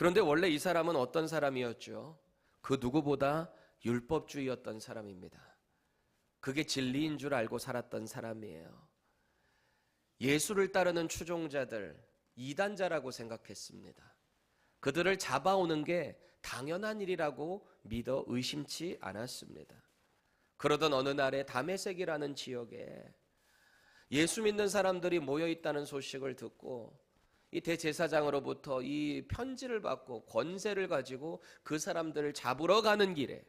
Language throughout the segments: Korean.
그런데 원래 이 사람은 어떤 사람이었죠? 그 누구보다 율법주의였던 사람입니다. 그게 진리인 줄 알고 살았던 사람이에요. 예수를 따르는 추종자들, 이단자라고 생각했습니다. 그들을 잡아오는 게 당연한 일이라고 믿어 의심치 않았습니다. 그러던 어느 날에 다메섹이라는 지역에 예수 믿는 사람들이 모여 있다는 소식을 듣고 이 대제사장으로부터 이 편지를 받고 권세를 가지고 그 사람들을 잡으러 가는 길에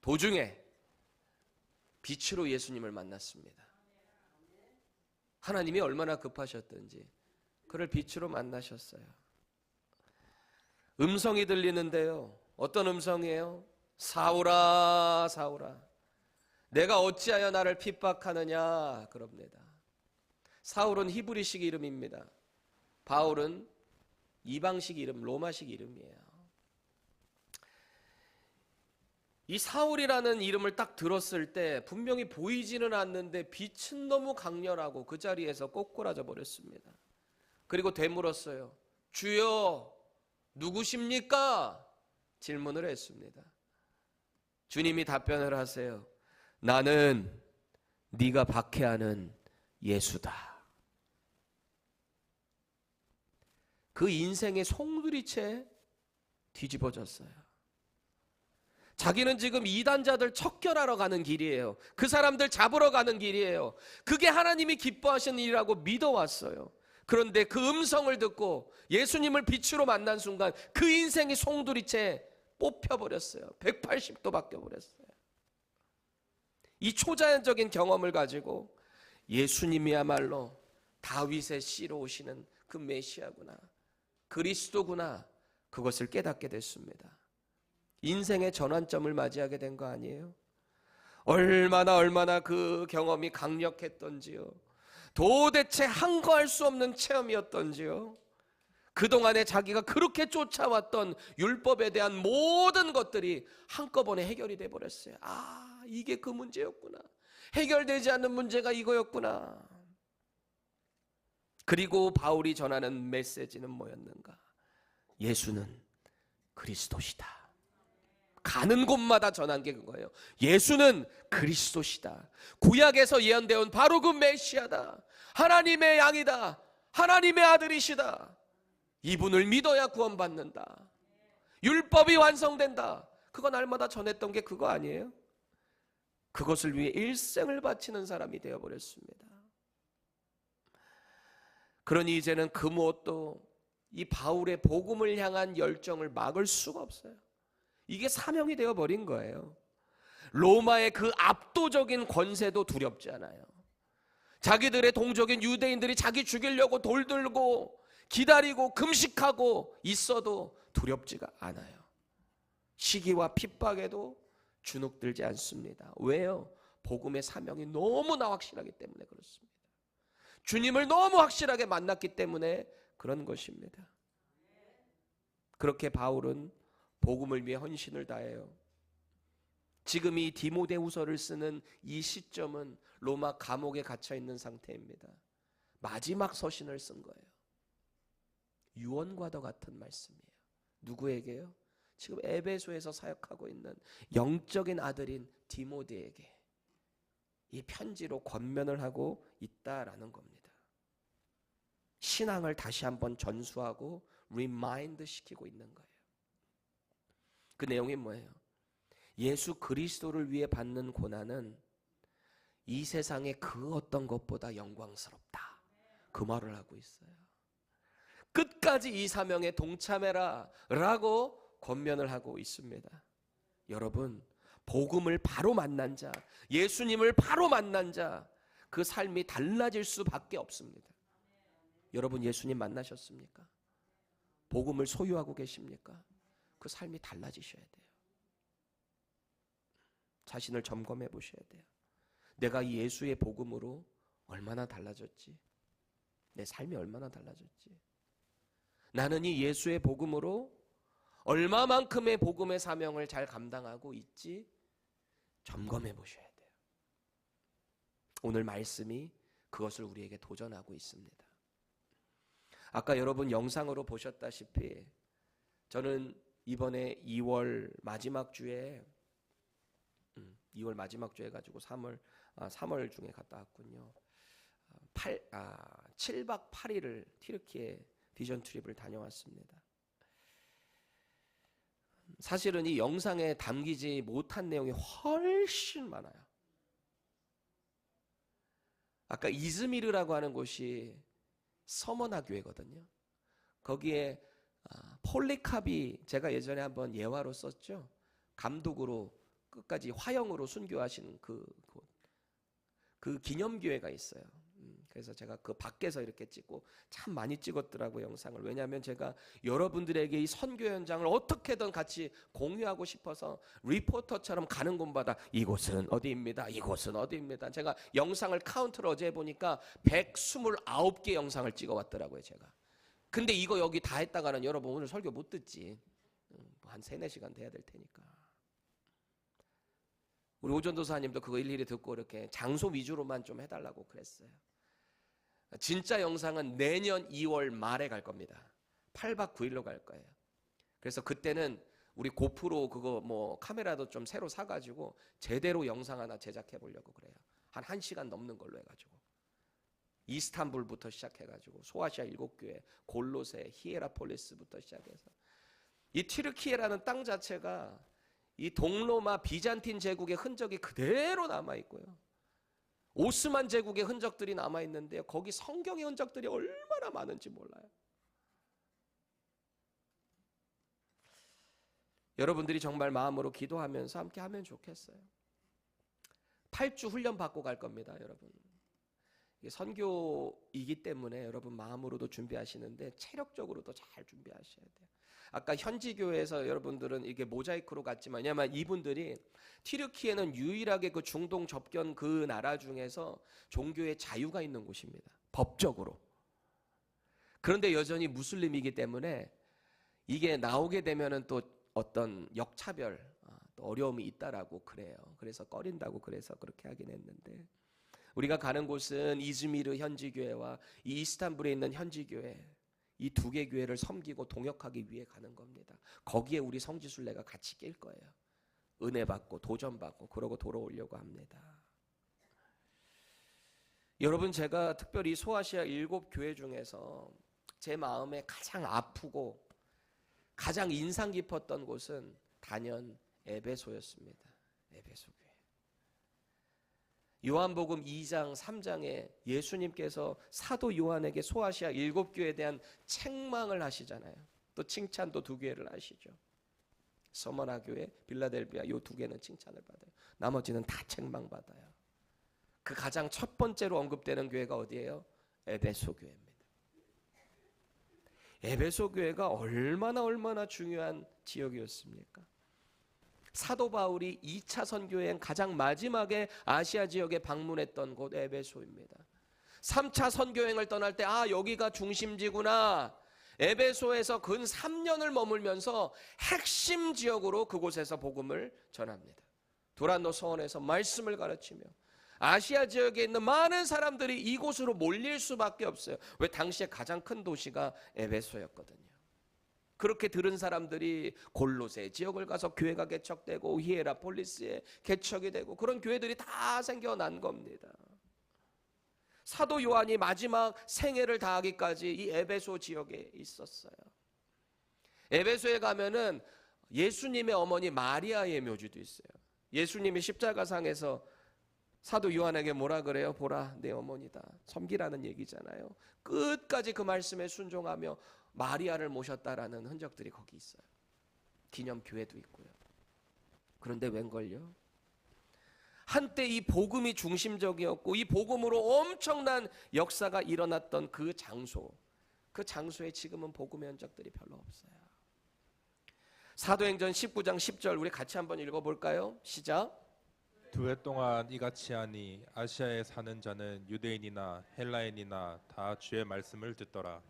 도중에 빛으로 예수님을 만났습니다. 하나님이 얼마나 급하셨던지 그를 빛으로 만나셨어요. 음성이 들리는데요. 어떤 음성이에요? 사울아, 사울아, 내가 어찌하여 나를 핍박하느냐 그럽니다. 사울은 히브리식 이름입니다. 바울은 이방식 이름, 로마식 이름이에요. 이 사울이라는 이름을 딱 들었을 때 분명히 보이지는 않는데 빛은 너무 강렬하고 그 자리에서 꼬꾸라져 버렸습니다. 그리고 되물었어요. 주여, 누구십니까? 질문을 했습니다. 주님이 답변을 하세요. 나는 네가 박해하는 예수다. 그 인생의 송두리째 뒤집어졌어요. 자기는 지금 이단자들 척결하러 가는 길이에요. 그 사람들 잡으러 가는 길이에요. 그게 하나님이 기뻐하시는 일이라고 믿어왔어요. 그런데 그 음성을 듣고 예수님을 빛으로 만난 순간 그 인생이 송두리째 뽑혀버렸어요. 180도 바뀌어버렸어요. 이 초자연적인 경험을 가지고 예수님이야말로 다윗의 씨로 오시는 그 메시아구나, 그리스도구나, 그것을 깨닫게 됐습니다. 인생의 전환점을 맞이하게 된 거 아니에요? 얼마나 그 경험이 강력했던지요. 도대체 한거할 수 없는 체험이었던지요. 그동안에 자기가 그렇게 쫓아왔던 율법에 대한 모든 것들이 한꺼번에 해결이 돼버렸어요. 아, 이게 그 문제였구나. 해결되지 않는 문제가 이거였구나. 그리고 바울이 전하는 메시지는 뭐였는가? 예수는 그리스도시다. 가는 곳마다 전한 게 그거예요. 예수는 그리스도시다. 구약에서 예언되어 온 바로 그 메시아다. 하나님의 양이다. 하나님의 아들이시다. 이분을 믿어야 구원받는다. 율법이 완성된다. 그거 날마다 전했던 게 그거 아니에요? 그것을 위해 일생을 바치는 사람이 되어버렸습니다. 그러니 이제는 그 무엇도 이 바울의 복음을 향한 열정을 막을 수가 없어요. 이게 사명이 되어버린 거예요. 로마의 그 압도적인 권세도 두렵지 않아요. 자기들의 동족인 유대인들이 자기 죽이려고 돌 들고 기다리고 금식하고 있어도 두렵지가 않아요. 시기와 핍박에도 주눅들지 않습니다. 왜요? 복음의 사명이 너무나 확실하기 때문에 그렇습니다. 주님을 너무 확실하게 만났기 때문에 그런 것입니다. 그렇게 바울은 복음을 위해 헌신을 다해요. 지금 이 디모데후서를 쓰는 이 시점은 로마 감옥에 갇혀 있는 상태입니다. 마지막 서신을 쓴 거예요. 유언과도 같은 말씀이에요. 누구에게요? 지금 에베소에서 사역하고 있는 영적인 아들인 디모데에게 이 편지로 권면을 하고 있다라는 겁니다. 신앙을 다시 한번 전수하고 리마인드 시키고 있는 거예요. 그 내용이 뭐예요? 예수 그리스도를 위해 받는 고난은 이 세상의 그 어떤 것보다 영광스럽다. 그 말을 하고 있어요. 끝까지 이 사명에 동참해라 라고 권면을 하고 있습니다. 여러분, 복음을 바로 만난 자, 예수님을 바로 만난 자, 그 삶이 달라질 수밖에 없습니다. 여러분, 예수님 만나셨습니까? 복음을 소유하고 계십니까? 그 삶이 달라지셔야 돼요. 자신을 점검해 보셔야 돼요. 내가 이 예수의 복음으로 얼마나 달라졌지? 내 삶이 얼마나 달라졌지? 나는 이 예수의 복음으로 얼마만큼의 복음의 사명을 잘 감당하고 있지? 점검해 보셔야 돼요. 오늘 말씀이 그것을 우리에게 도전하고 있습니다. 아까 여러분 영상으로 보셨다시피 저는 이번에 2월 마지막 주에 2월 마지막 주에 가지고 3월 중에 갔다 왔군요. 7박 8일을 튀르키예 비전 트립을 다녀왔습니다. 사실은 이 영상에 담기지 못한 내용이 훨씬 많아요. 아까 이즈미르라고 하는 곳이 서머나 교회거든요. 거기에 폴리캅이, 제가 예전에 한번 예화로 썼죠. 감독으로 끝까지 화형으로 순교하신 그 기념교회가 있어요. 그래서 제가 그 밖에서 이렇게 찍고 참 많이 찍었더라고요, 영상을. 왜냐하면 제가 여러분들에게 이 선교 현장을 어떻게든 같이 공유하고 싶어서 리포터처럼 가는 곳마다 이곳은 어디입니다, 이곳은 어디입니다. 제가 영상을 카운트를 어제 해보니까 129개 영상을 찍어왔더라고요, 제가. 근데 이거 여기 다 했다가는 여러분 오늘 설교 못 듣지. 한 3-4시간 돼야 될 테니까. 우리 오전도사님도 그거 일일이 듣고 이렇게 장소 위주로만 좀 해달라고 그랬어요. 진짜 영상은 내년 2월 말에 갈 겁니다. 8박 9일로 갈 거예요. 그래서 그때는 우리 고프로 그거 뭐 카메라도 좀 새로 사가지고 제대로 영상 하나 제작해 보려고 그래요. 한 1시간 넘는 걸로 해가지고. 이스탄불부터 시작해가지고 소아시아 7교회, 골로새, 히에라폴리스부터 시작해서 이 튀르키예라는 땅 자체가 이 동로마 비잔틴 제국의 흔적이 그대로 남아있고요. 오스만 제국의 흔적들이 남아있는데요. 거기 성경의 흔적들이 얼마나 많은지 몰라요. 여러분들이 정말 마음으로 기도하면서 함께 하면 좋겠어요. 8주 훈련 받고 갈 겁니다, 여러분. 이게 선교이기 때문에 여러분 마음으로도 준비하시는데 체력적으로도 잘 준비하셔야 돼요. 아까 현지 교회에서 여러분들은 이게 모자이크로 갔지만, 왜냐하면 이분들이 튀르키예는 유일하게 그 중동 접견 그 나라 중에서 종교의 자유가 있는 곳입니다. 법적으로. 그런데 여전히 무슬림이기 때문에 이게 나오게 되면은 또 어떤 역차별, 또 어려움이 있다라고 그래요. 그래서 꺼린다고 그래서 그렇게 하긴 했는데, 우리가 가는 곳은 이즈미르 현지교회와 이 이스탄불에 있는 현지교회, 이 2개 교회를 섬기고 동역하기 위해 가는 겁니다. 거기에 우리 성지순례가 같이 낄 거예요. 은혜 받고 도전 받고 그러고 돌아오려고 합니다. 여러분, 제가 특별히 소아시아 7교회 중에서 제 마음에 가장 아프고 가장 인상 깊었던 곳은 단연 에베소였습니다. 에베소 교회. 요한복음 2장 3장에 예수님께서 사도 요한에게 소아시아 7교회에 대한 책망을 하시잖아요. 또 칭찬도 2개를 하시죠. 서머나 교회, 빌라델비아, 요 2개는 칭찬을 받아요. 나머지는 다 책망받아요. 그 가장 첫 번째로 언급되는 교회가 어디예요? 에베소 교회입니다. 에베소 교회가 얼마나 중요한 지역이었습니까? 사도 바울이 2차 선교여행 가장 마지막에 아시아 지역에 방문했던 곳 에베소입니다. 3차 선교여행을 떠날 때 여기가 중심지구나. 에베소에서 근 3년을 머물면서 핵심 지역으로 그곳에서 복음을 전합니다. 두란노 서원에서 말씀을 가르치며 아시아 지역에 있는 많은 사람들이 이곳으로 몰릴 수밖에 없어요. 왜? 당시에 가장 큰 도시가 에베소였거든요. 그렇게 들은 사람들이 골로새 지역을 가서 교회가 개척되고 히에라폴리스에 개척이 되고 그런 교회들이 다 생겨난 겁니다. 사도 요한이 마지막 생애를 다하기까지 이 에베소 지역에 있었어요. 에베소에 가면은 예수님의 어머니 마리아의 묘지도 있어요. 예수님이 십자가상에서 사도 요한에게 뭐라 그래요? 보라, 내 어머니다. 섬기라는 얘기잖아요. 끝까지 그 말씀에 순종하며 마리아를 모셨다라는 흔적들이 거기 있어요. 기념교회도 있고요. 그런데 웬걸요? 한때 이 복음이 중심적이었고 이 복음으로 엄청난 역사가 일어났던 그 장소에 지금은 복음의 흔적들이 별로 없어요. 사도행전 19장 10절 우리 같이 한번 읽어볼까요? 시작. 2해 동안 이같이 하니 아시아에 사는 자는 유대인이나 헬라인이나 다 주의 말씀을 듣더라.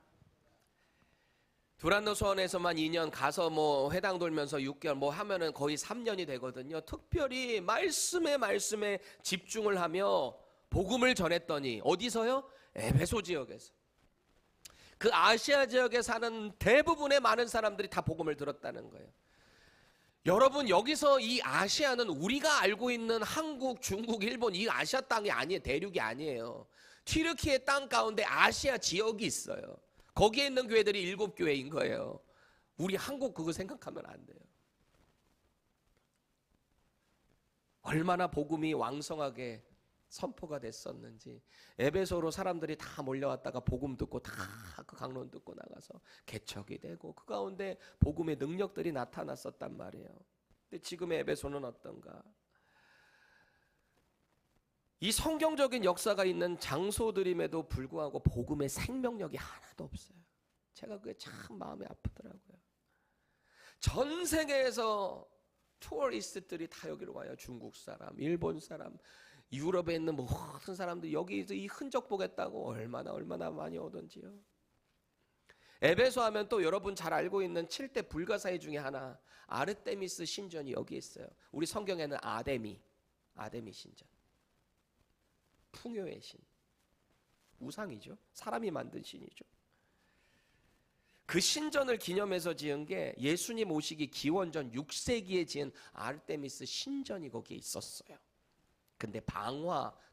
두란노 서원에서만 2년 가서 회당 돌면서 6개월 하면은 거의 3년이 되거든요. 특별히 말씀에 집중을 하며 복음을 전했더니 어디서요? 에베소 지역에서. 그 아시아 지역에 사는 대부분의 많은 사람들이 다 복음을 들었다는 거예요. 여러분, 여기서 이 아시아는 우리가 알고 있는 한국, 중국, 일본 이 아시아 땅이 아니에요. 대륙이 아니에요. 튀르키예 땅 가운데 아시아 지역이 있어요. 거기에 있는 교회들이 7교회인 거예요. 우리 한국 그거 생각하면 안 돼요. 얼마나 복음이 왕성하게 선포가 됐었는지. 에베소로 사람들이 다 몰려왔다가 복음 듣고 다 그 강론 듣고 나가서 개척이 되고 그 가운데 복음의 능력들이 나타났었단 말이에요. 근데 지금의 에베소는 어떤가? 이 성경적인 역사가 있는 장소들임에도 불구하고 복음의 생명력이 하나도 없어요. 제가 그게 참 마음이 아프더라고요. 전 세계에서 투어리스트들이 다 여기로 와요. 중국 사람, 일본 사람, 유럽에 있는 모든 사람들이 여기서 이 흔적 보겠다고 얼마나 많이 오던지요. 에베소 하면 또 여러분 잘 알고 있는 7대 불가사의 중에 하나, 아르테미스 신전이 여기 있어요. 우리 성경에는 아데미 신전. 풍요의 신. 우상이죠. 사람이 만든 신이죠. 그 신전을 기념해서 지은 게 예수님 오시기 기원전 6세기에 지은 아르테미스 신전이 거기에 있었어요. 근데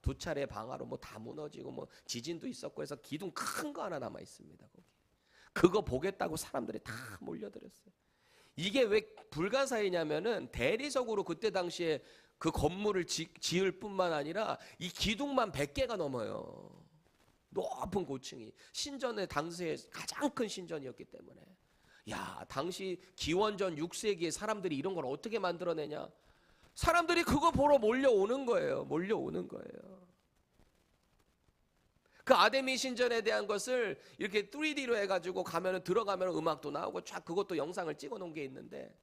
두 차례 방화로 뭐 다 무너지고 지진도 있었고 해서 기둥 큰 거 하나 남아 있습니다. 거기. 그거 보겠다고 사람들이 다 몰려들었어요. 이게 왜 불가사의냐면은 대리석으로 그때 당시에 그 건물을 지을 뿐만 아니라 이 기둥만 100개가 넘어요. 높은 고층이. 신전의 당시에 가장 큰 신전이었기 때문에. 야, 당시 기원전 6세기에 사람들이 이런 걸 어떻게 만들어내냐? 사람들이 그거 보러 몰려오는 거예요. 그 아데미 신전에 대한 것을 이렇게 3D로 해가지고 들어가면 음악도 나오고 쫙 그것도 영상을 찍어 놓은 게 있는데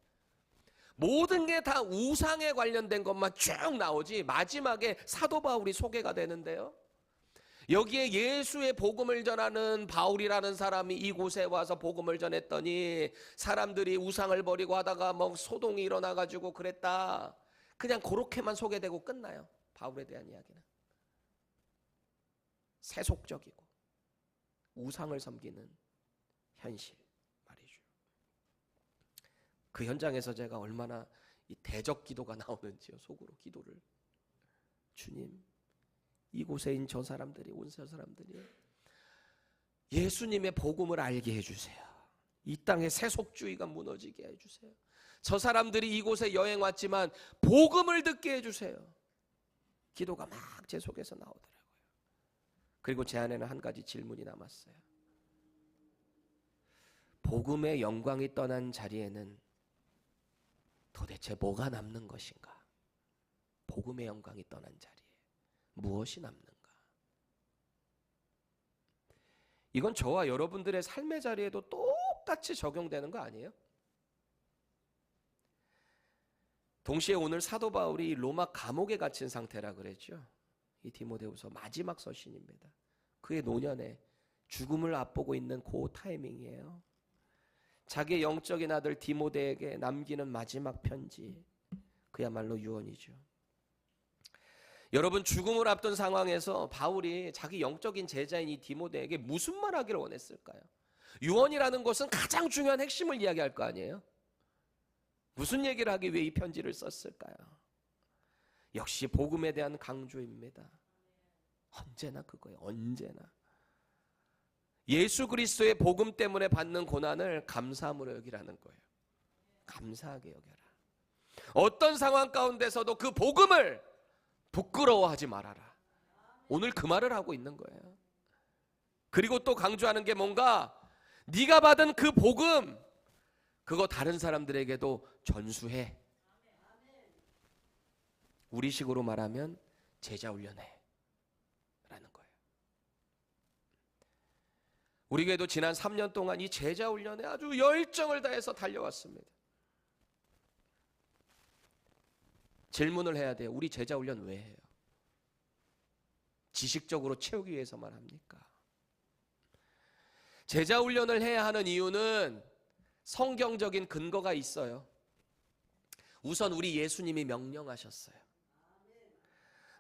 모든 게 다 우상에 관련된 것만 쭉 나오지 마지막에 사도 바울이 소개가 되는데요. 여기에 예수의 복음을 전하는 바울이라는 사람이 이곳에 와서 복음을 전했더니 사람들이 우상을 버리고 하다가 소동이 일어나가지고 그랬다. 그냥 그렇게만 소개되고 끝나요. 바울에 대한 이야기는. 세속적이고 우상을 섬기는 현실 말이죠. 그 현장에서 제가 얼마나 이 대적 기도가 나오는지요. 속으로 기도를. 주님, 이곳에 있는 저 사람들이 예수님의 복음을 알게 해주세요. 이 땅의 세속주의가 무너지게 해주세요. 저 사람들이 이곳에 여행 왔지만 복음을 듣게 해주세요. 기도가 막 제 속에서 나오더라고요. 그리고 제 안에는 한 가지 질문이 남았어요. 복음의 영광이 떠난 자리에는 도대체 뭐가 남는 것인가? 복음의 영광이 떠난 자리에 무엇이 남는가? 이건 저와 여러분들의 삶의 자리에도 똑같이 적용되는 거 아니에요? 동시에 오늘 사도 바울이 로마 감옥에 갇힌 상태라 그랬죠. 이 디모데후서 마지막 서신입니다. 그의 노년에 죽음을 앞보고 있는 그 타이밍이에요. 자기의 영적인 아들 디모데에게 남기는 마지막 편지, 그야말로 유언이죠. 여러분, 죽음을 앞둔 상황에서 바울이 자기 영적인 제자인 이 디모데에게 무슨 말 하기를 원했을까요? 유언이라는 것은 가장 중요한 핵심을 이야기할 거 아니에요? 무슨 얘기를 하기 위해 이 편지를 썼을까요? 역시 복음에 대한 강조입니다. 언제나 그거예요. 언제나. 예수 그리스도의 복음 때문에 받는 고난을 감사함으로 여기라는 거예요. 감사하게 여겨라. 어떤 상황 가운데서도 그 복음을 부끄러워하지 말아라. 오늘 그 말을 하고 있는 거예요. 그리고 또 강조하는 게 뭔가 네가 받은 그 복음 그거 다른 사람들에게도 전수해. 우리식으로 말하면 제자 훈련해 라는 거예요. 우리 교회도 지난 3년 동안 이 제자 훈련에 아주 열정을 다해서 달려왔습니다. 질문을 해야 돼요. 우리 제자 훈련 왜 해요? 지식적으로 채우기 위해서만 합니까? 제자 훈련을 해야 하는 이유는 성경적인 근거가 있어요. 우선 우리 예수님이 명령하셨어요.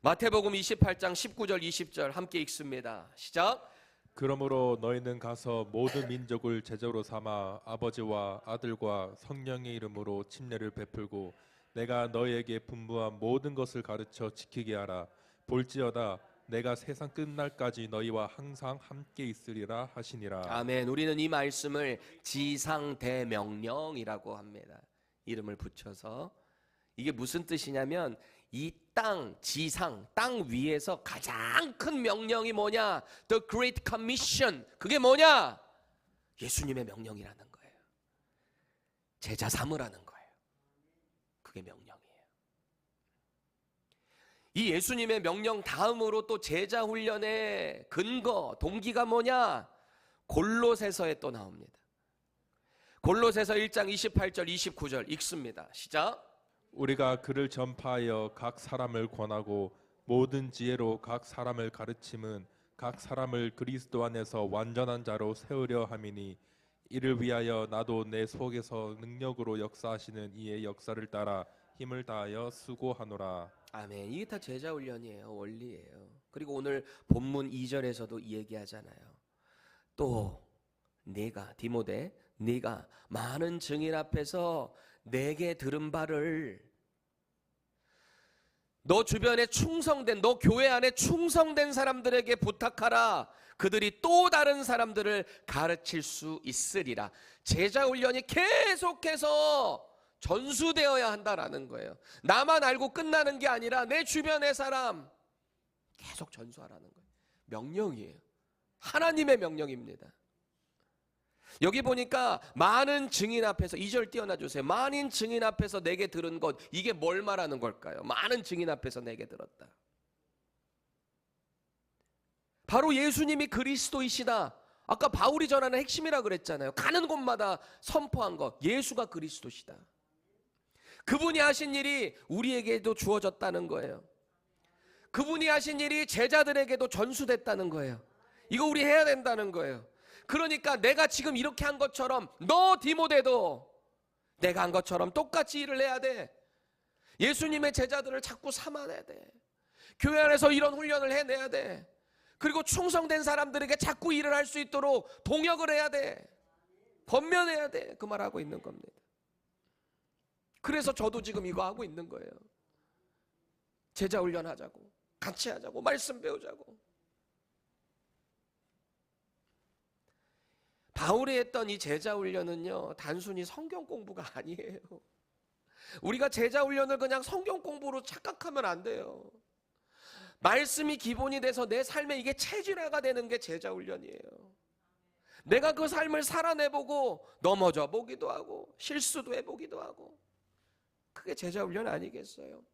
마태복음 28장 19절 20절 함께 읽습니다. 시작. 그러므로 너희는 가서 모든 민족을 제자로 삼아 아버지와 아들과 성령의 이름으로 침례를 베풀고 내가 너희에게 분부한 모든 것을 가르쳐 지키게 하라. 볼지어다 내가 세상 끝날까지 너희와 항상 함께 있으리라 하시니라. 아멘. 우리는 이 말씀을 지상대명령이라고 합니다. 이름을 붙여서. 이게 무슨 뜻이냐면 이 땅, 지상, 땅 위에서 가장 큰 명령이 뭐냐? The Great Commission. 그게 뭐냐? 예수님의 명령이라는 거예요. 제자 삼으라는 거예요. 그게 명령이에요. 이 예수님의 명령 다음으로 또 제자 훈련의 근거, 동기가 뭐냐? 골로새서에 또 나옵니다. 골로새서 1장 28절 29절 읽습니다. 시작. 우리가 그를 전파하여 각 사람을 권하고 모든 지혜로 각 사람을 가르침은 각 사람을 그리스도 안에서 완전한 자로 세우려 함이니 이를 위하여 나도 내 속에서 능력으로 역사하시는 이의 역사를 따라 힘을 다하여 수고하노라. 아멘. 이게 다 제자 훈련이에요. 원리예요. 그리고 오늘 본문 2절에서도 이 얘기하잖아요. 또 네가 디모데 네가 많은 증인 앞에서 내게 들은 바를 너 주변에 충성된 너 교회 안에 충성된 사람들에게 부탁하라. 그들이 또 다른 사람들을 가르칠 수 있으리라. 제자 훈련이 계속해서 전수되어야 한다라는 거예요. 나만 알고 끝나는 게 아니라 내 주변의 사람 계속 전수하라는 거예요. 명령이에요. 하나님의 명령입니다. 여기 보니까 많은 증인 앞에서 2절 띄어놔 주세요. 많은 증인 앞에서 내게 들은 것, 이게 뭘 말하는 걸까요? 많은 증인 앞에서 내게 들었다. 바로 예수님이 그리스도이시다. 아까 바울이 전하는 핵심이라 그랬잖아요. 가는 곳마다 선포한 것, 예수가 그리스도시다. 그분이 하신 일이 우리에게도 주어졌다는 거예요. 그분이 하신 일이 제자들에게도 전수됐다는 거예요. 이거 우리 해야 된다는 거예요. 그러니까 내가 지금 이렇게 한 것처럼 너 디모데도 내가 한 것처럼 똑같이 일을 해야 돼. 예수님의 제자들을 자꾸 삼아내야 돼. 교회 안에서 이런 훈련을 해내야 돼. 그리고 충성된 사람들에게 자꾸 일을 할 수 있도록 동역을 해야 돼. 권면해야 돼. 그 말하고 있는 겁니다. 그래서 저도 지금 이거 하고 있는 거예요. 제자 훈련하자고, 같이 하자고, 말씀 배우자고. 바울이 했던 이 제자 훈련은요, 단순히 성경 공부가 아니에요. 우리가 제자 훈련을 그냥 성경 공부로 착각하면 안 돼요. 말씀이 기본이 돼서 내 삶에 이게 체질화가 되는 게 제자 훈련이에요. 내가 그 삶을 살아내보고 넘어져 보기도 하고 실수도 해보기도 하고, 그게 제자 훈련 아니겠어요?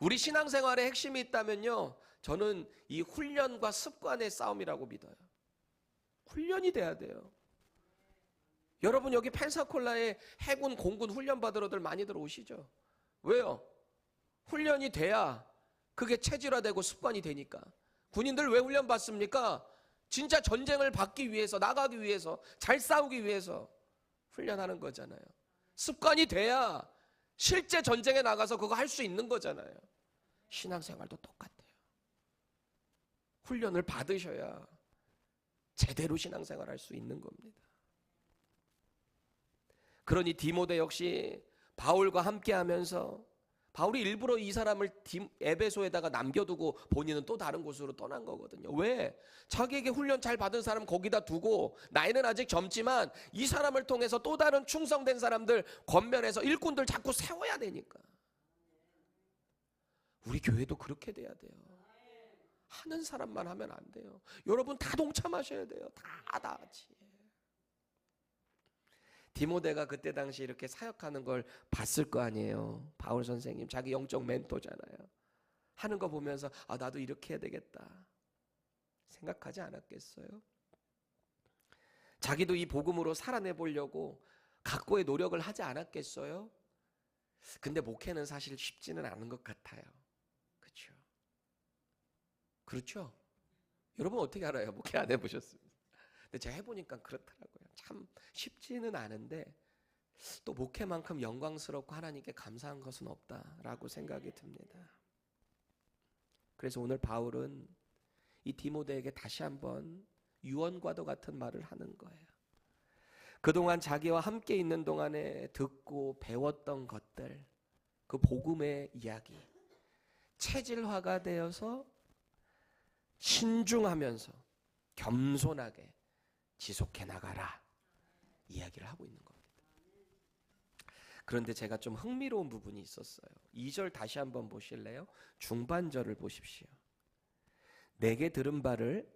우리 신앙생활에 핵심이 있다면요, 저는 이 훈련과 습관의 싸움이라고 믿어요. 훈련이 돼야 돼요. 여러분 여기 펜사콜라에 해군 공군 훈련 받으러들 많이들 오시죠? 왜요? 훈련이 돼야 그게 체질화되고 습관이 되니까. 군인들 왜 훈련 받습니까? 진짜 전쟁을 받기 위해서, 나가기 위해서, 잘 싸우기 위해서 훈련하는 거잖아요. 습관이 돼야 실제 전쟁에 나가서 그거 할 수 있는 거잖아요. 신앙생활도 똑같아요. 훈련을 받으셔야 제대로 신앙생활 할 수 있는 겁니다. 그러니 디모데 역시 바울과 함께 하면서, 바울이 일부러 이 사람을 에베소에다가 남겨두고 본인은 또 다른 곳으로 떠난 거거든요. 왜? 자기에게 훈련 잘 받은 사람 거기다 두고, 나이는 아직 젊지만 이 사람을 통해서 또 다른 충성된 사람들 권면해서 일꾼들 자꾸 세워야 되니까. 우리 교회도 그렇게 돼야 돼요. 하는 사람만 하면 안 돼요. 여러분 다 동참하셔야 돼요. 다 같이. 디모데가 그때 당시 이렇게 사역하는 걸 봤을 거 아니에요. 바울 선생님 자기 영적 멘토잖아요. 하는 거 보면서 아, 나도 이렇게 해야 되겠다 생각하지 않았겠어요? 자기도 이 복음으로 살아내 보려고 각고의 노력을 하지 않았겠어요? 근데 목회는 사실 쉽지는 않은 것 같아요. 그렇죠? 그렇죠? 여러분 어떻게 알아요? 목회 안 해보셨습니다. 근데 제가 해보니까 그렇더라고요. 참 쉽지는 않은데 또 목회만큼 영광스럽고 하나님께 감사한 것은 없다라고 생각이 듭니다. 그래서 오늘 바울은 이 디모데에게 다시 한번 유언과도 같은 말을 하는 거예요. 그동안 자기와 함께 있는 동안에 듣고 배웠던 것들, 그 복음의 이야기, 체질화가 되어서 신중하면서 겸손하게 지속해 나가라 이야기를 하고 있는 겁니다. 그런데 제가 좀 흥미로운 부분이 있었어요. 2절 다시 한번 보실래요? 중반절을 보십시오. 내게 들은 바를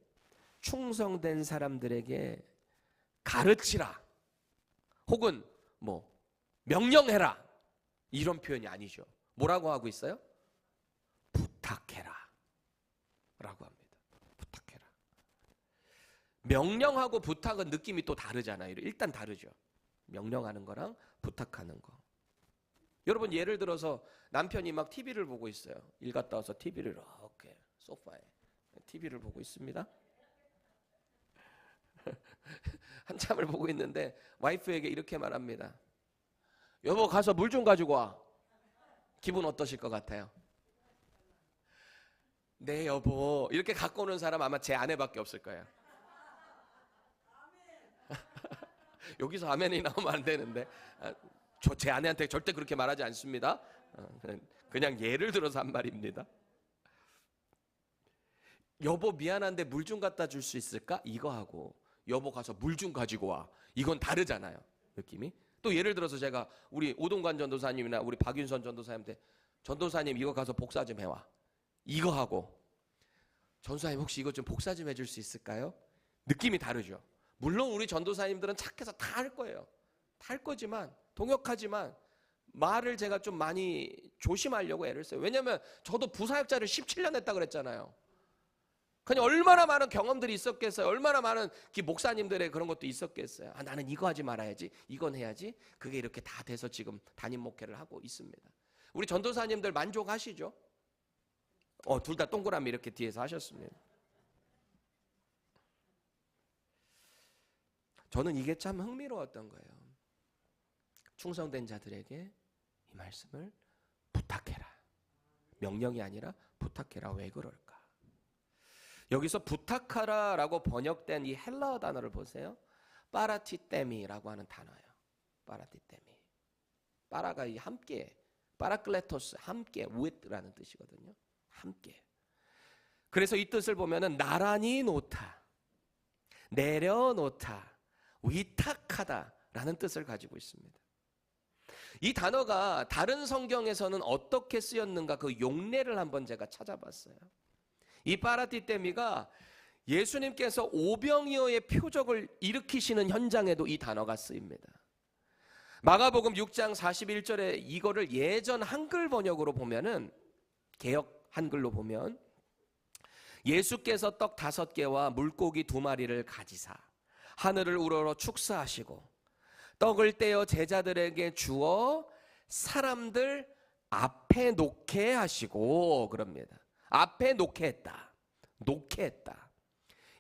충성된 사람들에게 가르치라, 혹은 명령해라, 이런 표현이 아니죠. 뭐라고 하고 있어요? 부탁해라 라고 합니다. 부탁해라. 명령하고 부탁은 느낌이 또 다르잖아요. 일단 다르죠. 명령하는 거랑 부탁하는 거. 여러분, 예를 들어서 남편이 막 TV를 보고 있어요. 일 갔다 와서 TV를 이렇게 소파에 TV를 보고 있습니다. 한참을 보고 있는데 와이프에게 이렇게 말합니다. 여보, 가서 물 좀 가지고 와. 기분 어떠실 것 같아요? 네, 여보. 이렇게 갖고 오는 사람 아마 제 아내밖에 없을 거예요. 여기서 아멘이 나오면 안 되는데, 저 제 아내한테 절대 그렇게 말하지 않습니다. 그냥 예를 들어서 한 말입니다. 여보, 미안한데 물 좀 갖다 줄 수 있을까? 이거 하고 여보, 가서 물 좀 가지고 와, 이건 다르잖아요, 느낌이. 또 예를 들어서 제가 우리 오동관 전도사님이나 우리 박윤선 전도사님한테, 전도사님 이거 가서 복사 좀 해와, 이거 하고, 전도사님 혹시 이거 좀 복사 좀 해줄 수 있을까요? 느낌이 다르죠. 물론 우리 전도사님들은 착해서 다 할 거예요. 다 할 거지만, 동역하지만 말을 제가 좀 많이 조심하려고 애를 써요. 왜냐면 저도 부사역자를 17년 했다 그랬잖아요. 그냥 얼마나 많은 경험들이 있었겠어요. 얼마나 많은 목사님들의 그런 것도 있었겠어요. 나는 이거 하지 말아야지, 이건 해야지. 그게 이렇게 다 돼서 지금 담임 목회를 하고 있습니다. 우리 전도사님들 만족하시죠? 둘 다 동그라미 이렇게 뒤에서 하셨습니다. 저는 이게 참 흥미로웠던 거예요. 충성된 자들에게 이 말씀을 부탁해라. 명령이 아니라 부탁해라. 왜 그럴까? 여기서 부탁하라라고 번역된 이 헬라어 단어를 보세요. 파라티테미라고 하는 단어예요. 파라티테미. 파라가 이 함께, 파라클레토스, 함께, with라는 뜻이거든요. 함께. 그래서 이 뜻을 보면은 나란히 놓다, 내려놓다, 위탁하다라는 뜻을 가지고 있습니다. 이 단어가 다른 성경에서는 어떻게 쓰였는가, 그 용례를 한번 제가 찾아봤어요. 이 파라티테미가 예수님께서 오병이어의 표적을 일으키시는 현장에도 이 단어가 쓰입니다. 마가복음 6장 41절에 이거를 예전 한글 번역으로 보면은, 개역 한글로 보면, 예수께서 떡 5개와 물고기 2마리를 가지사 하늘을 우러러 축사하시고 떡을 떼어 제자들에게 주어 사람들 앞에 놓게 하시고, 그럽니다. 앞에 놓게 했다. 놓게 했다.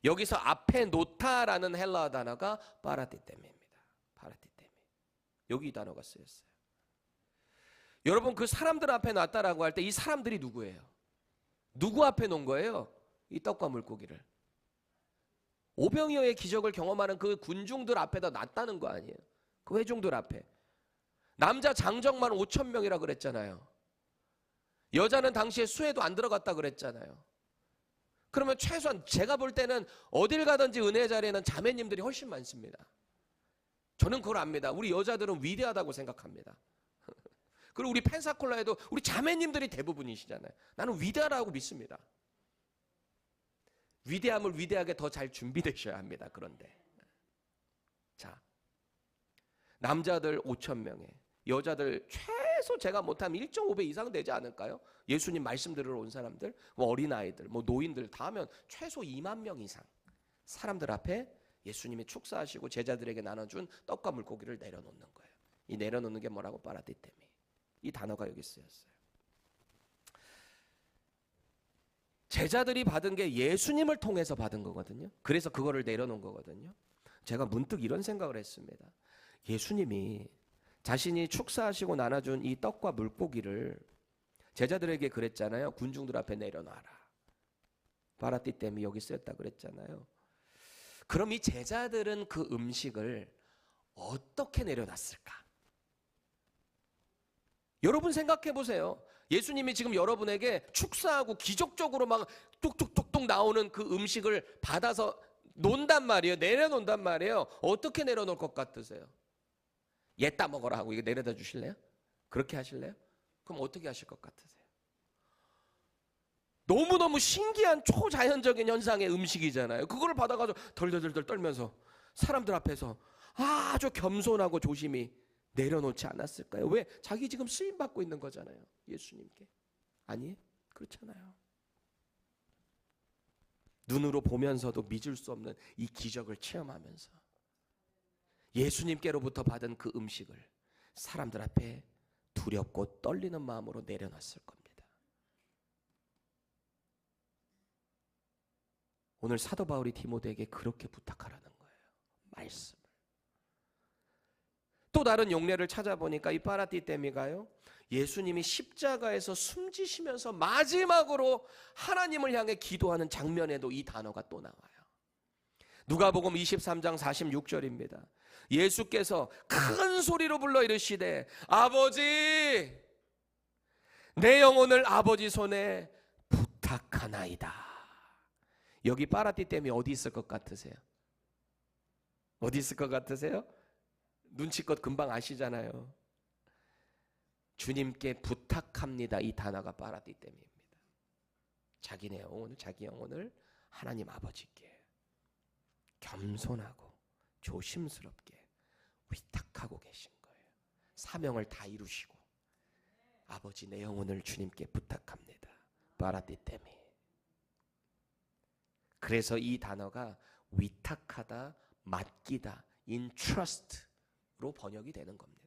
여기서 앞에 놓다라는 헬라어 단어가 파라티테미입니다. 파라티테미. 여기 이 단어가 쓰였어요. 여러분, 그 사람들 앞에 놨다라고 할 때 이 사람들이 누구예요? 누구 앞에 놓은 거예요? 이 떡과 물고기를. 오병이어의 기적을 경험하는 그 군중들 앞에다 놨다는 거 아니에요? 그 회중들 앞에. 남자 장정만 5,000명이라 그랬잖아요. 여자는 당시에 수에도 안 들어갔다 그랬잖아요. 그러면 최소한 제가 볼 때는 어딜 가든지 은혜 자리에는 자매님들이 훨씬 많습니다. 저는 그걸 압니다. 우리 여자들은 위대하다고 생각합니다. 그리고 우리 펜사콜라에도 우리 자매님들이 대부분이시잖아요. 나는 위대하다고 믿습니다. 위대함을 위대하게 더 잘 준비되셔야 합니다. 그런데 자, 남자들 5,000명에 여자들 최소 제가 못하면 1.5배 이상 되지 않을까요? 예수님 말씀 들으러 온 사람들, 어린아이들, 노인들 다 하면 최소 2만 명 이상 사람들 앞에 예수님이 축사하시고 제자들에게 나눠준 떡과 물고기를 내려놓는 거예요. 이 내려놓는 게 뭐라고? 파라티테미. 이 단어가 여기 쓰였어요. 제자들이 받은 게 예수님을 통해서 받은 거거든요. 그래서 그거를 내려놓은 거거든요. 제가 문득 이런 생각을 했습니다. 예수님이 자신이 축사하시고 나눠준 이 떡과 물고기를 제자들에게 그랬잖아요. 군중들 앞에 내려놔라. 바라띠댐이 여기 쓰였다 그랬잖아요. 그럼 이 제자들은 그 음식을 어떻게 내려놨을까? 여러분 생각해 보세요. 예수님이 지금 여러분에게 축사하고 기적적으로 막 뚝뚝뚝뚝 나오는 그 음식을 받아서 놓는단 말이에요. 내려놓는단 말이에요. 어떻게 내려놓을 것 같으세요? 얘 따먹어라 하고 이거 내려다 주실래요? 그렇게 하실래요? 그럼 어떻게 하실 것 같으세요? 너무너무 신기한 초자연적인 현상의 음식이잖아요. 그거를 받아가지고 덜덜덜 떨면서 사람들 앞에서 아주 겸손하고 조심히 내려놓지 않았을까요? 왜? 자기 지금 쓰임받고 있는 거잖아요. 예수님께. 아니, 그렇잖아요. 눈으로 보면서도 믿을 수 없는 이 기적을 체험하면서 예수님께로부터 받은 그 음식을 사람들 앞에 두렵고 떨리는 마음으로 내려놨을 겁니다. 오늘 사도 바울이 디모데에게 그렇게 부탁하라는 거예요. 말씀을. 또 다른 용례를 찾아보니까 이 파라띠데미가요, 예수님이 십자가에서 숨지시면서 마지막으로 하나님을 향해 기도하는 장면에도 이 단어가 또 나와요. 누가복음 23장 46절입니다. 예수께서 큰 소리로 불러 이르시되 아버지 내 영혼을 아버지 손에 부탁하나이다. 여기 파라띠데미 어디 있을 것 같으세요? 어디 있을 것 같으세요? 눈치껏 금방 아시잖아요. 주님께 부탁합니다. 이 단어가 파라띠데미입니다. 자기네 영혼을, 자기 영혼을 하나님 아버지께 겸손하고 조심스럽게 위탁하고 계신 거예요. 사명을 다 이루시고 아버지 내 영혼을 주님께 부탁합니다. 파라띠데미. 그래서 이 단어가 위탁하다, 맡기다, entrust로 번역이 되는 겁니다.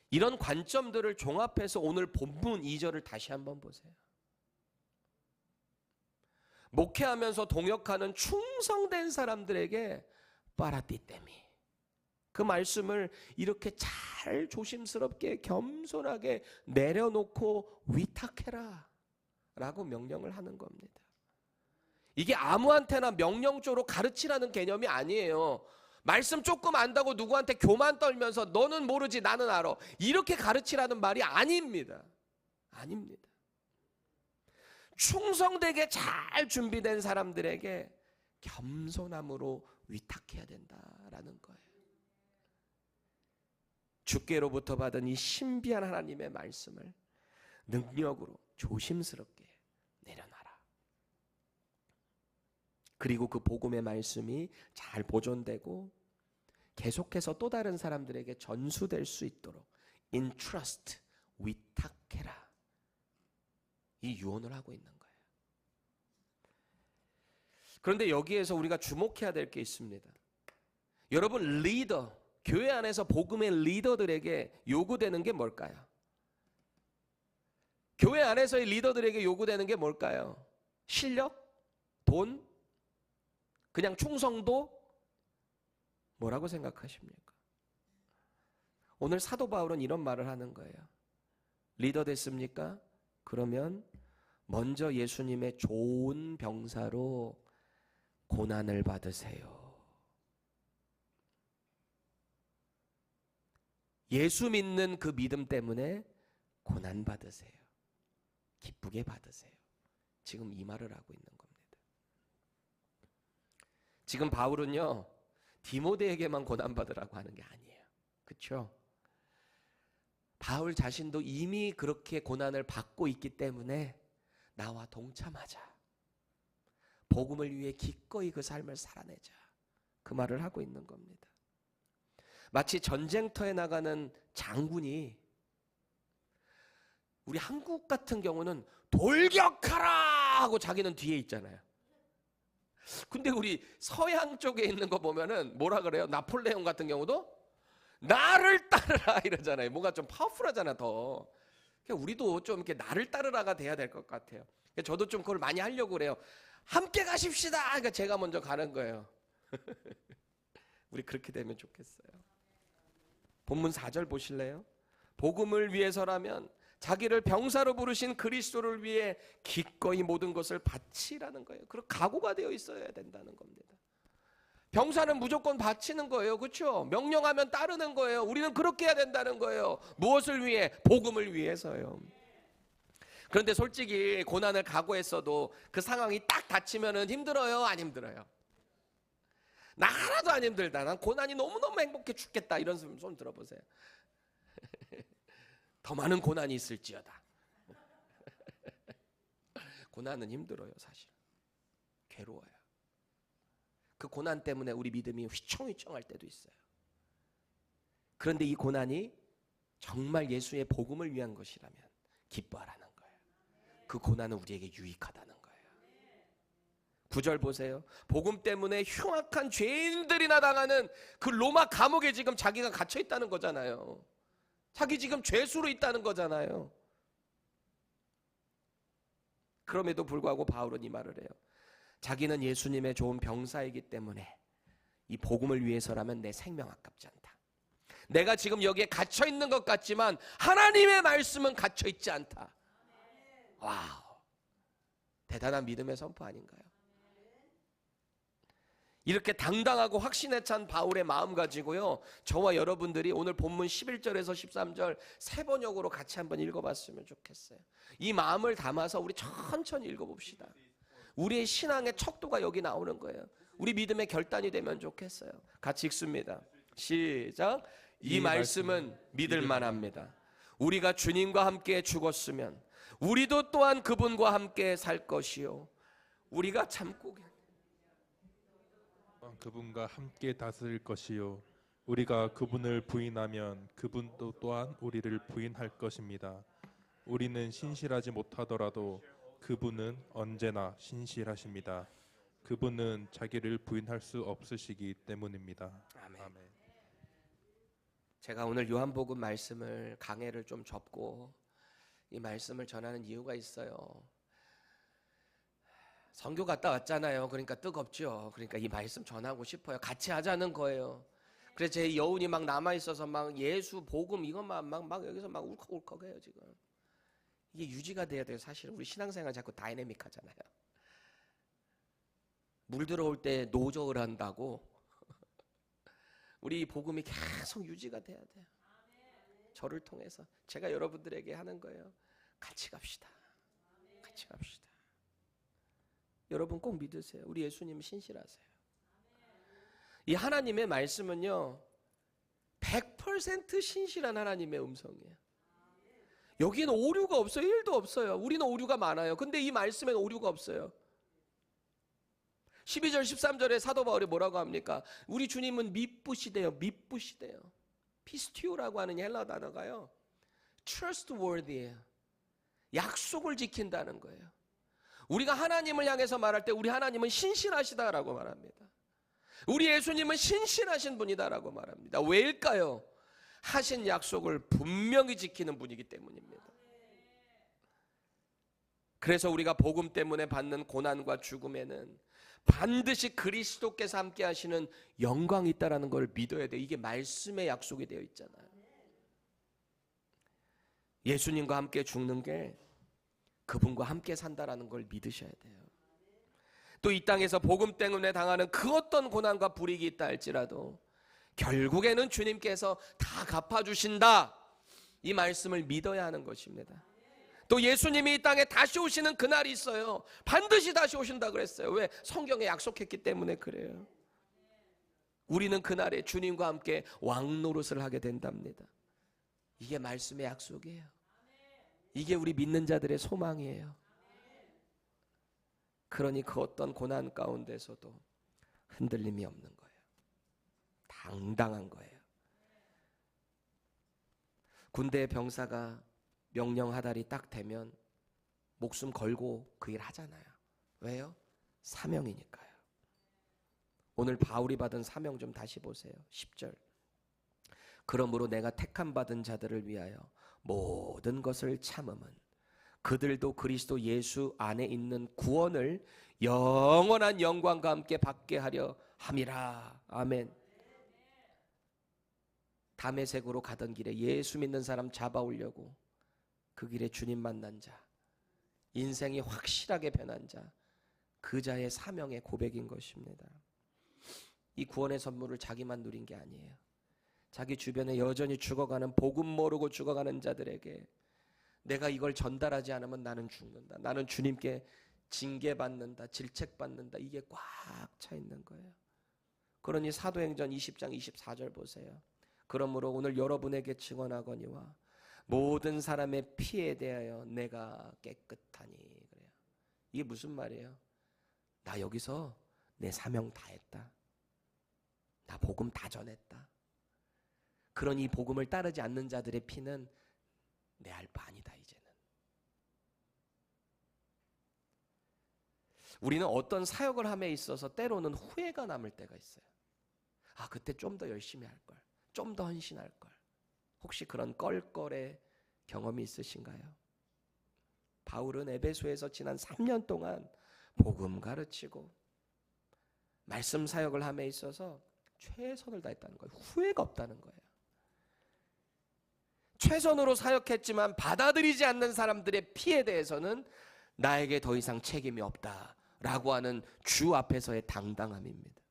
이런 관점들을 종합해서 오늘 본문 2절을 다시 한번 보세요. 목회하면서 동역하는 충성된 사람들에게 파라띠데미, 그 말씀을 이렇게 잘 조심스럽게 겸손하게 내려놓고 위탁해라 라고 명령을 하는 겁니다. 이게 아무한테나 명령적으로 가르치라는 개념이 아니에요. 말씀 조금 안다고 누구한테 교만 떨면서 너는 모르지 나는 알아 이렇게 가르치라는 말이 아닙니다. 아닙니다. 충성되게 잘 준비된 사람들에게 겸손함으로 위탁해야 된다라는 거예요. 주께로부터 받은 이 신비한 하나님의 말씀을 능력으로 조심스럽게 내려놔라. 그리고 그 복음의 말씀이 잘 보존되고 계속해서 또 다른 사람들에게 전수될 수 있도록 entrust, 위탁해라. 이 유언을 하고 있는 거예요. 그런데 여기에서 우리가 주목해야 될 게 있습니다. 여러분, 리더, 교회 안에서 복음의 리더들에게 요구되는 게 뭘까요? 교회 안에서의 리더들에게 요구되는 게 뭘까요? 실력? 돈? 그냥 충성도? 뭐라고 생각하십니까? 오늘 사도 바울은 이런 말을 하는 거예요. 리더 됐습니까? 그러면 먼저 예수님의 좋은 병사로 고난을 받으세요. 예수 믿는 그 믿음 때문에 고난 받으세요. 기쁘게 받으세요. 지금 이 말을 하고 있는 겁니다. 지금 바울은요, 디모데에게만 고난 받으라고 하는 게 아니에요. 그렇죠? 바울 자신도 이미 그렇게 고난을 받고 있기 때문에 나와 동참하자. 복음을 위해 기꺼이 그 삶을 살아내자. 그 말을 하고 있는 겁니다. 마치 전쟁터에 나가는 장군이, 우리 한국 같은 경우는 돌격하라 하고 자기는 뒤에 있잖아요. 근데 우리 서양 쪽에 있는 거 보면은 뭐라 그래요? 나폴레옹 같은 경우도 나를 따르라 이러잖아요. 뭔가 좀 파워풀하잖아 더. 그러니까 우리도 좀 이렇게 나를 따르라가 돼야 될 것 같아요. 저도 좀 그걸 많이 하려고 그래요. 함께 가십시다. 그러니까 제가 먼저 가는 거예요. 우리 그렇게 되면 좋겠어요. 본문 4절 보실래요? 복음을 위해서라면 자기를 병사로 부르신 그리스도를 위해 기꺼이 모든 것을 바치라는 거예요. 그리고 각오가 되어 있어야 된다는 겁니다. 병사는 무조건 바치는 거예요. 그렇죠? 명령하면 따르는 거예요. 우리는 그렇게 해야 된다는 거예요. 무엇을 위해? 복음을 위해서요. 그런데 솔직히 고난을 각오했어도 그 상황이 딱 닥치면 힘들어요? 안 힘들어요? 나 하나도 안 힘들다. 난 고난이 너무너무 행복해 죽겠다. 이런 손 들어보세요. 더 많은 고난이 있을지어다. 고난은 힘들어요, 사실. 괴로워요. 그 고난 때문에 우리 믿음이 휘청휘청할 때도 있어요. 그런데 이 고난이 정말 예수의 복음을 위한 것이라면 기뻐하라는 거예요. 그 고난은 우리에게 유익하다는 거예요. 9절 보세요. 복음 때문에 흉악한 죄인들이나 당하는 그 로마 감옥에 지금 자기가 갇혀 있다는 거잖아요. 자기 지금 죄수로 있다는 거잖아요. 그럼에도 불구하고 바울은 이 말을 해요. 자기는 예수님의 좋은 병사이기 때문에 이 복음을 위해서라면 내 생명 아깝지 않다. 내가 지금 여기에 갇혀 있는 것 같지만 하나님의 말씀은 갇혀 있지 않다. 와우, 대단한 믿음의 선포 아닌가요? 이렇게 당당하고 확신에 찬 바울의 마음 가지고요, 저와 여러분들이 오늘 본문 11절에서 13절 세 번역으로 같이 한번 읽어봤으면 좋겠어요. 이 마음을 담아서 우리 천천히 읽어봅시다. 우리의 신앙의 척도가 여기 나오는 거예요. 우리 믿음의 결단이 되면 좋겠어요. 같이 읽습니다. 시작. 이 말씀은 믿을 만합니다. 우리가 주님과 함께 죽었으면 우리도 또한 그분과 함께 살 것이요, 우리가 참고 그분과 함께 다스릴 것이요, 우리가 그분을 부인하면 그분도 또한 우리를 부인할 것입니다. 우리는 신실하지 못하더라도 그분은 언제나 신실하십니다. 그분은 자기를 부인할 수 없으시기 때문입니다. 아멘. 제가 오늘 요한복음 말씀을 강해를 좀 접고 이 말씀을 전하는 이유가 있어요. 선교 갔다 왔잖아요. 그러니까 뜨겁죠. 그러니까 이 말씀 전하고 싶어요. 같이 하자는 거예요. 그래서 제 여운이 막 남아 있어서 막 예수 복음 이것만 막 여기서 막 울컥울컥해요 지금. 이게 유지가 돼야 돼요. 사실 우리 신앙생활 자꾸 다이내믹하잖아요. 물 들어올 때 노저을 한다고 우리 이 복음이 계속 유지가 돼야 돼요. 저를 통해서 제가 여러분들에게 하는 거예요. 같이 갑시다. 같이 갑시다. 여러분 꼭 믿으세요. 우리 예수님 신실하세요. 이 하나님의 말씀은요 100% 신실한 하나님의 음성이에요. 여기는 오류가 없어요. 1도 없어요. 우리는 오류가 많아요. 근데 이 말씀에는 오류가 없어요. 12절 13절에 사도 바울이 뭐라고 합니까? 우리 주님은 미쁘시대요. 미쁘시대요. 피스티오라고 하는 헬라 단어가요 trustworthy예요. 약속을 지킨다는 거예요. 우리가 하나님을 향해서 말할 때 우리 하나님은 신실하시다라고 말합니다. 우리 예수님은 신실하신 분이다라고 말합니다. 왜일까요? 하신 약속을 분명히 지키는 분이기 때문입니다. 그래서 우리가 복음 때문에 받는 고난과 죽음에는 반드시 그리스도께서 함께 하시는 영광이 있다는 걸 믿어야 돼요. 이게 말씀의 약속이 되어 있잖아요. 예수님과 함께 죽는 게 그분과 함께 산다라는 걸 믿으셔야 돼요. 또 이 땅에서 복음 때문에 당하는 그 어떤 고난과 불이익이 있다 할지라도 결국에는 주님께서 다 갚아주신다, 이 말씀을 믿어야 하는 것입니다. 또 예수님이 이 땅에 다시 오시는 그날이 있어요. 반드시 다시 오신다 그랬어요. 왜? 성경에 약속했기 때문에 그래요. 우리는 그날에 주님과 함께 왕노릇을 하게 된답니다. 이게 말씀의 약속이에요. 이게 우리 믿는 자들의 소망이에요. 그러니 그 어떤 고난 가운데서도 흔들림이 없는 거예요. 당당한 거예요. 군대 병사가 명령 하달이 딱 되면 목숨 걸고 그 일 하잖아요. 왜요? 사명이니까요. 오늘 바울이 받은 사명 좀 다시 보세요. 10절. 그러므로 내가 택함 받은 자들을 위하여 모든 것을 참음은 그들도 그리스도 예수 안에 있는 구원을 영원한 영광과 함께 받게 하려 함이라. 아멘. 다메섹으로 가던 길에 예수 믿는 사람 잡아오려고 그 길에 주님 만난 자, 인생이 확실하게 변한 자, 그 자의 사명의 고백인 것입니다. 이 구원의 선물을 자기만 누린 게 아니에요. 자기 주변에 여전히 죽어가는, 복음 모르고 죽어가는 자들에게 내가 이걸 전달하지 않으면 나는 죽는다, 나는 주님께 징계받는다, 질책받는다, 이게 꽉 차 있는 거예요. 그러니 사도행전 20장 24절 보세요. 그러므로 오늘 여러분에게 증언하거니와 모든 사람의 피에 대하여 내가 깨끗하니. 그래요. 이게 무슨 말이에요? 나 여기서 내 사명 다 했다. 나 복음 다 전했다. 그러니 이 복음을 따르지 않는 자들의 피는 내 알 바 아니다 이제는. 우리는 어떤 사역을 함에 있어서 때로는 후회가 남을 때가 있어요. 아, 그때 좀 더 열심히 할 걸, 좀 더 헌신할 걸. 혹시 그런 껄껄의 경험이 있으신가요? 바울은 에베소에서 지난 3년 동안 복음 가르치고 말씀 사역을 함에 있어서 최선을 다했다는 거예요. 후회가 없다는 거예요. 최선으로 사역했지만 받아들이지 않는 사람들의 피에 대해서는 나에게 더 이상 책임이 없다라고 하는 주 앞에서의 당당함입니다.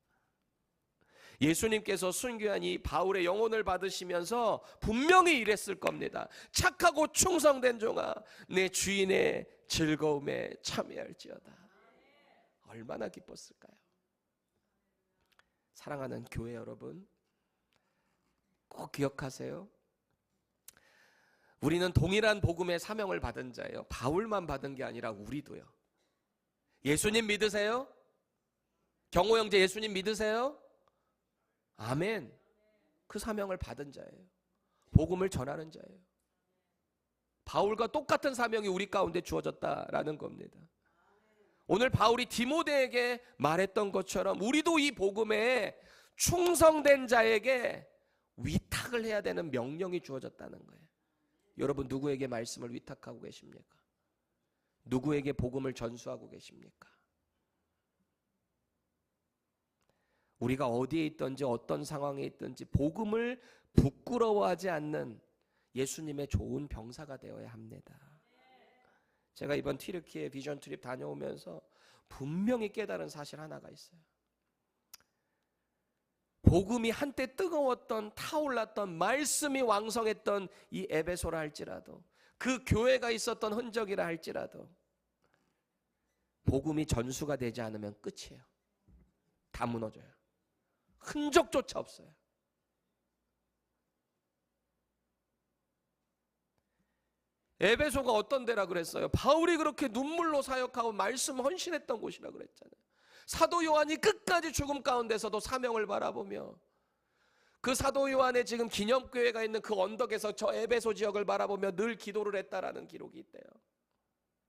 예수님께서 순교한 이 바울의 영혼을 받으시면서 분명히 이랬을 겁니다. 착하고 충성된 종아, 내 주인의 즐거움에 참여할지어다. 얼마나 기뻤을까요? 사랑하는 교회 여러분, 꼭 기억하세요. 우리는 동일한 복음의 사명을 받은 자예요. 바울만 받은 게 아니라 우리도요. 예수님 믿으세요? 경호 형제 예수님 믿으세요? 아멘. 그 사명을 받은 자예요. 복음을 전하는 자예요. 바울과 똑같은 사명이 우리 가운데 주어졌다라는 겁니다. 오늘 바울이 디모데에게 말했던 것처럼 우리도 이 복음에 충성된 자에게 위탁을 해야 되는 명령이 주어졌다는 거예요. 여러분, 누구에게 말씀을 위탁하고 계십니까? 누구에게 복음을 전수하고 계십니까? 우리가 어디에 있든지 어떤 상황에 있든지 복음을 부끄러워하지 않는 예수님의 좋은 병사가 되어야 합니다. 제가 이번 튀르키예 비전 트립 다녀오면서 분명히 깨달은 사실 하나가 있어요. 복음이 한때 뜨거웠던, 타올랐던, 말씀이 왕성했던 이 에베소라 할지라도, 그 교회가 있었던 흔적이라 할지라도 복음이 전수가 되지 않으면 끝이에요. 다 무너져요. 흔적조차 없어요. 에베소가 어떤 데라 그랬어요? 바울이 그렇게 눈물로 사역하고 말씀 헌신했던 곳이라 그랬잖아요. 사도 요한이 끝까지 죽음 가운데서도 사명을 바라보며, 그 사도 요한의 지금 기념교회가 있는 그 언덕에서 저 에베소 지역을 바라보며 늘 기도를 했다라는 기록이 있대요.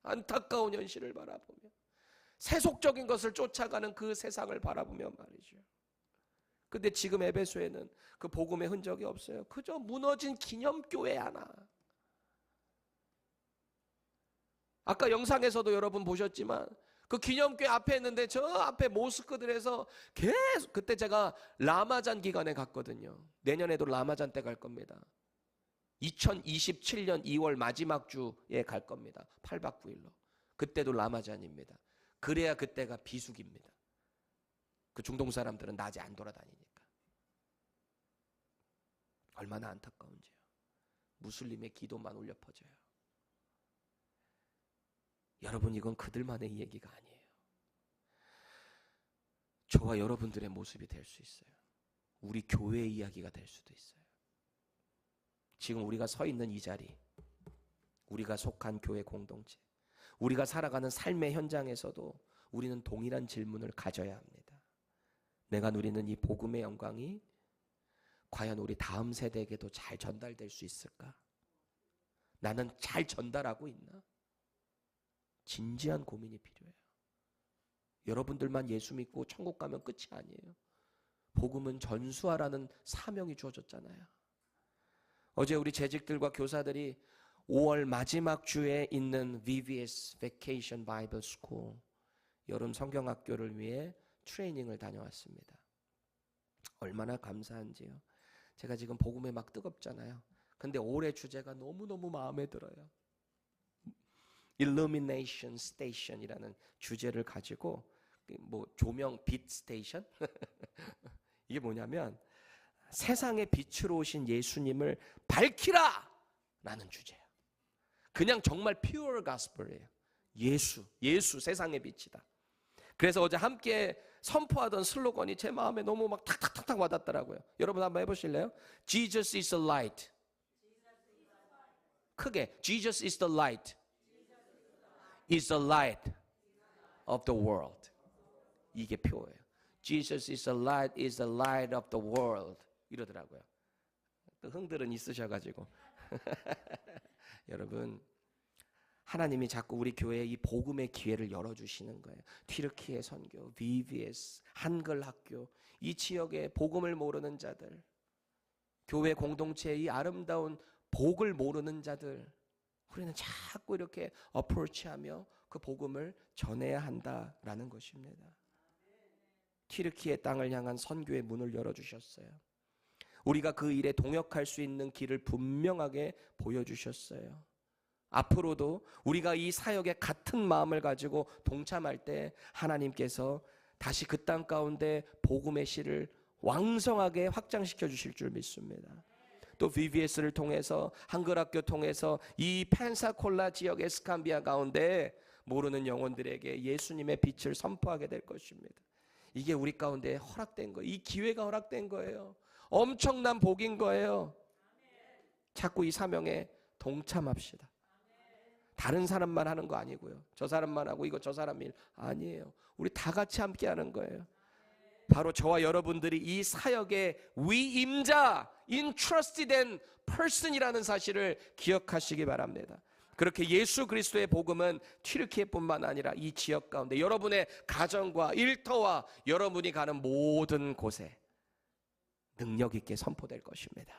안타까운 현실을 바라보며, 세속적인 것을 쫓아가는 그 세상을 바라보며 말이죠. 근데 지금 에베소에는 그 복음의 흔적이 없어요. 그저 무너진 기념교회 하나. 아까 영상에서도 여러분 보셨지만 그 기념교회 앞에 있는데 저 앞에 모스크들에서 계속, 그때 제가 라마잔 기간에 갔거든요. 내년에도 라마잔 때 갈 겁니다. 2027년 2월 마지막 주에 갈 겁니다. 8박 9일로. 그때도 라마잔입니다. 그래야 그때가 비수기입니다. 그 중동 사람들은 낮에 안 돌아다니니까. 얼마나 안타까운지요. 무슬림의 기도만 울려 퍼져요. 여러분, 이건 그들만의 얘기가 아니에요. 저와 여러분들의 모습이 될 수 있어요. 우리 교회의 이야기가 될 수도 있어요. 지금 우리가 서 있는 이 자리, 우리가 속한 교회 공동체, 우리가 살아가는 삶의 현장에서도 우리는 동일한 질문을 가져야 합니다. 내가 누리는 이 복음의 영광이 과연 우리 다음 세대에게도 잘 전달될 수 있을까? 나는 잘 전달하고 있나? 진지한 고민이 필요해요. 여러분들만 예수 믿고 천국 가면 끝이 아니에요. 복음은 전수하라는 사명이 주어졌잖아요. 어제 우리 재직들과 교사들이 5월 마지막 주에 있는 VBS Vacation Bible School 여름 성경학교를 위해 트레이닝을 다녀왔습니다. 얼마나 감사한지요. 제가 지금 복음에 막 뜨겁잖아요. 근데 올해 주제가 너무너무 마음에 들어요. illumination station이라는 주제를 가지고 뭐 조명 빛 스테이션 이게 뭐냐면 세상의 빛으로 오신 예수님을 밝히라 라는 주제예요. 그냥 정말 pure gospel이에요. 예수 세상의 빛이다. 그래서 어제 함께 선포하던 슬로건이 제 마음에 너무 막 탁탁탁탁 와닿더라고요. 여러분 한번 해보실래요? Jesus is the light. 크게 Jesus is the light. Is the light of the world. 이게 표예요. Jesus is the light of the world. 이러더라고요. 또 흥들은 있으셔가지고 여러분 하나님이 자꾸 우리 교회에 이 복음의 기회를 열어주시는 거예요. 튀르키예 선교, VBS, 한글 학교, 이 지역에 복음을 모르는 자들, 교회 공동체의 이 아름다운 복을 모르는 자들, 우리는 자꾸 이렇게 어프로치하며 그 복음을 전해야 한다라는 것입니다. 튀르키예 땅을 향한 선교의 문을 열어주셨어요. 우리가 그 일에 동역할 수 있는 길을 분명하게 보여주셨어요. 앞으로도 우리가 이 사역에 같은 마음을 가지고 동참할 때 하나님께서 다시 그 땅 가운데 복음의 씨를 왕성하게 확장시켜 주실 줄 믿습니다. 또 VBS를 통해서 한글학교 통해서 이 펜사콜라 지역 에스캄비아 가운데 모르는 영혼들에게 예수님의 빛을 선포하게 될 것입니다. 이게 우리 가운데 허락된 거예요. 이 기회가 허락된 거예요. 엄청난 복인 거예요. 자꾸 이 사명에 동참합시다. 다른 사람만 하는 거 아니고요. 저 사람만 하고 이거 저 사람 일 아니에요. 우리 다 같이 함께 하는 거예요. 바로 저와 여러분들이 이 사역의 위임자, entrusted person이라는 사실을 기억하시기 바랍니다. 그렇게 예수 그리스도의 복음은 튀르키예뿐만 아니라 이 지역 가운데 여러분의 가정과 일터와 여러분이 가는 모든 곳에 능력 있게 선포될 것입니다.